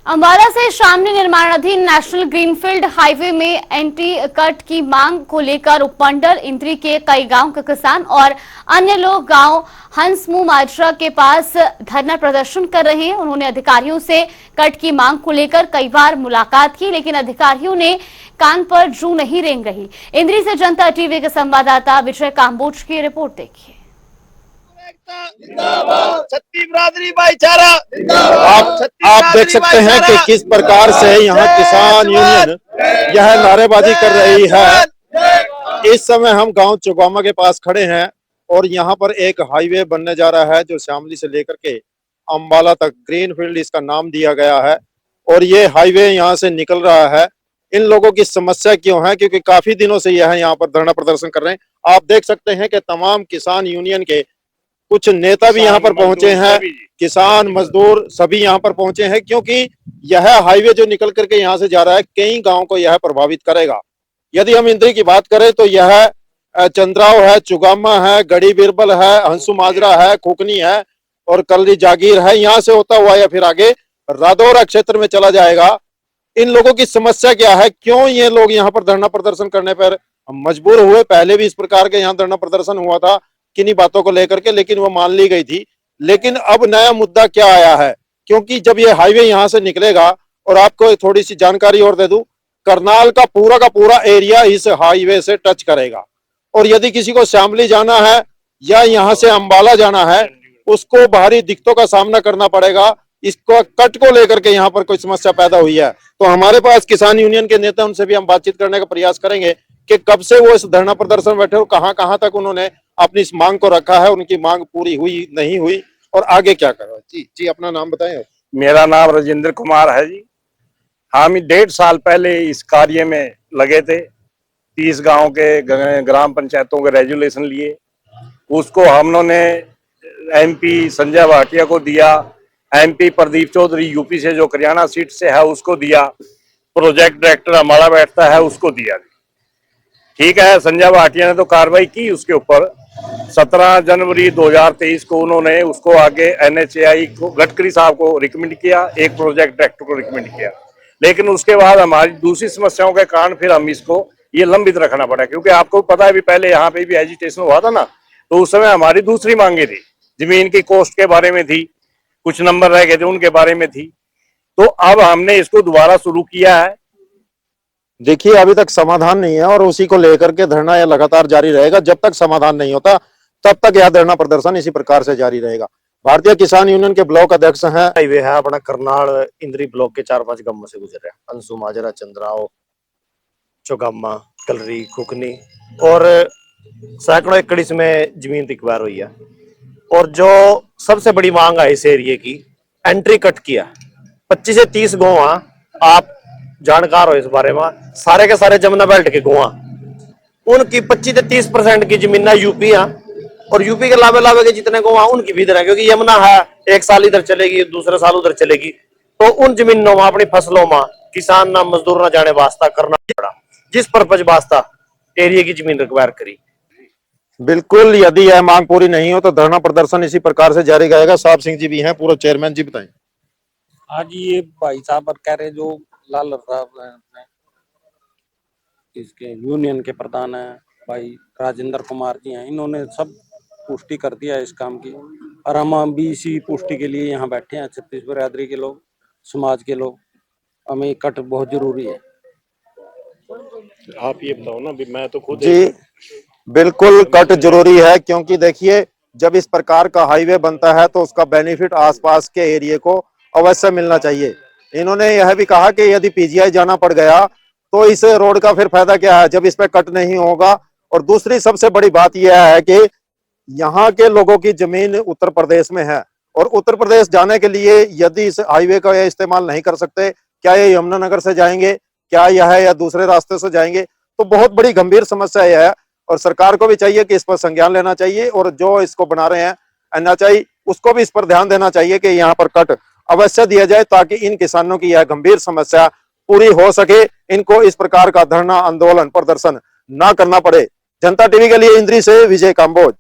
अम्बाला से शामली निर्माणाधीन national greenfield highway में एंटी कट की मांग को लेकर उपमंडल इंद्री के कई गांव के किसान और अन्य लोग गांव हंसमुंह माजरा के पास धरना प्रदर्शन कर रहे हैं। उन्होंने अधिकारियों से कट की मांग को लेकर कई बार मुलाकात की, लेकिन अधिकारियों ने कान पर जू नहीं रेंग रही। इंद्री से जनता टीवी के संवाददाता विजय काम्बोज की रिपोर्ट देखिए। छत्ती बिरादरी भाईचारा। आप देख सकते हैं कि किस प्रकार से यहाँ किसान यूनियन यह नारेबाजी कर रही है। इस समय हम गांव चुगामा के पास खड़े हैं और यहाँ पर एक हाईवे बनने जा रहा है जो शामली से लेकर के अंबाला तक, ग्रीनफील्ड इसका नाम दिया गया है। और ये हाईवे यहाँ से निकल रहा है। इन लोगों की समस्या क्यों है? क्योंकि काफी दिनों से यह यहाँ पर धरना प्रदर्शन कर रहे हैं। आप देख सकते हैं कि तमाम किसान यूनियन के कुछ नेता भी यहाँ पर पहुंचे हैं, किसान मजदूर सभी यहाँ पर पहुंचे हैं, क्योंकि यह हाईवे जो निकल करके यहाँ से जा रहा है कई गांव को यह प्रभावित करेगा। यदि हम इंद्री की बात करें तो यह चंद्राव है, चुगामा है, गड़ी बिरबल है, हंसू माजरा है, खुकनी है और कलरी जागीर है। यहाँ से होता हुआ या फिर आगे रादौरा क्षेत्र में चला जाएगा। इन लोगों की समस्या क्या है? क्यों ये लोग यहाँ पर धरना प्रदर्शन करने पर मजबूर हुए? पहले भी इस प्रकार के यहाँ धरना प्रदर्शन हुआ था किन्हीं बातों को लेकर के, लेकिन वो मान ली गई थी। लेकिन अब नया मुद्दा क्या आया है? क्योंकि जब ये हाईवे यहाँ से निकलेगा, और आपको थोड़ी सी जानकारी और दे दूं, करनाल का पूरा एरिया इस हाईवे से टच करेगा। और यदि किसी को शामली जाना है या यहाँ से अंबाला जाना है, उसको बाहरी दिक्कतों का सामना करना पड़ेगा। इसको कट को लेकर के यहाँ पर कोई समस्या पैदा हुई है तो हमारे पास किसान यूनियन के नेता, उनसे भी हम बातचीत करने का प्रयास करेंगे कि कब से वो इस धरना प्रदर्शन बैठे और कहां तक उन्होंने अपनी इस मांग को रखा है, उनकी मांग पूरी हुई नहीं हुई और आगे क्या करो। जी अपना नाम बताएं। मेरा नाम राजेंद्र कुमार है जी। हम 1.5 साल पहले इस कार्य में लगे थे। 30 गांव के ग्राम पंचायतों के रेजुलेशन लिए, उसको हमने एमपी संजय भाटिया को दिया, एमपी प्रदीप चौधरी यूपी से जो हरियाणा सीट से है उसको दिया, प्रोजेक्ट डायरेक्टर हमारा बैठता है उसको दिया। ठीक है, संजय भाटिया ने तो कार्रवाई की उसके ऊपर। 17 जनवरी 2023 को उन्होंने उसको आगे NHAI को, गडकरी साहब को रिकमेंड किया, एक प्रोजेक्ट डायरेक्टर को रिकमेंड किया। लेकिन उसके बाद हमारी दूसरी समस्याओं के कारण फिर हम इसको ये लंबित रखना पड़ा, क्योंकि आपको पता है भी पहले यहाँ पे भी एजिटेशन हुआ था ना, तो उस समय हमारी दूसरी मांगे थी, जमीन की कॉस्ट के बारे में थी, कुछ नंबर रह गए थे उनके बारे में थी। तो अब हमने इसको दोबारा शुरू किया है। देखिए अभी तक समाधान नहीं है और उसी को लेकर के धरना यह लगातार जारी रहेगा। जब तक समाधान नहीं होता तब तक यह धरना प्रदर्शन इसी प्रकार से जारी रहेगा। भारतीय किसान यूनियन के ब्लॉक अध्यक्ष हैं। हाईवे है अपना करनाल इंद्री ब्लॉक के 4-5 गांवों से गुजर रहा है। हंसू माजरा, चंद्राव, चौगामा, कलरी, खुकनी और सैकड़ों एकड़ इसमें जमीन तिकवार हुई है। और जो सबसे बड़ी मांग है इस एरिए की, एंट्री कट किया 25 से 30 गांव, आप जानकार हो इस बारे में, सारे के सारे जमुना बेल्ट के गांव, उनकी 25 से 30% की जमीन यूपी है और यूपी के लावे के जितने गांव उनकी भी इधर है, क्योंकि यमुना है, एक साल इधर चलेगी दूसरे साल उधर चलेगी। तो उन जमीनों में अपनी फसलों में किसान ना मजदूर ना जाने वास्ता करना पड़ा, जिस पर्पज वास्ता एरिया की जमीन रिक्वायर करी। बिल्कुल, यदि यह मांग पूरी नहीं हो तो धरना प्रदर्शन इसी प्रकार से जारी रहेगा। साहब सिंह जी भी हैं, पूर्व चेयरमैन जी, बताएं। हाँ जी, ये भाई साहब कह रहे जो लाल साहब इसके यूनियन के प्रधान है भाई राजेंद्र कुमार जी हैं, इन्होंने सब पुष्टि कर दिया है इस काम की। और हम भी इसी पुष्टि के लिए यहाँ बैठे हैं। छत्तीस बिरादरी के लोग, समाज के लोग, हमें कट बहुत जरूरी है। आप ये बताओ ना, मैं तो खुद जी बिल्कुल कट जरूरी है, क्योंकि देखिए जब इस प्रकार का हाईवे बनता है तो उसका बेनिफिट आसपास के एरिया को अवश्य मिलना चाहिए। इन्होंने यह भी कहा कि यदि PGI जाना पड़ गया तो इस रोड का फिर फायदा क्या है जब इस पे कट नहीं होगा। और दूसरी सबसे बड़ी बात यह है कि यहाँ के लोगों की जमीन उत्तर प्रदेश में है और उत्तर प्रदेश जाने के लिए यदि इस हाईवे का यह इस्तेमाल नहीं कर सकते, क्या ये यमुनानगर से जाएंगे, क्या यह या दूसरे रास्ते से जाएंगे? तो बहुत बड़ी गंभीर समस्या यह है और सरकार को भी चाहिए कि इस पर संज्ञान लेना चाहिए और जो इसको बना रहे हैं NHAI उसको भी इस पर ध्यान देना चाहिए कि यहाँ पर कट अवश्य दिया जाए, ताकि इन किसानों की यह गंभीर समस्या पूरी हो सके, इनको इस प्रकार का धरना आंदोलन प्रदर्शन ना करना पड़े। जनता टीवी के लिए इंद्री से विजय काम्बोज।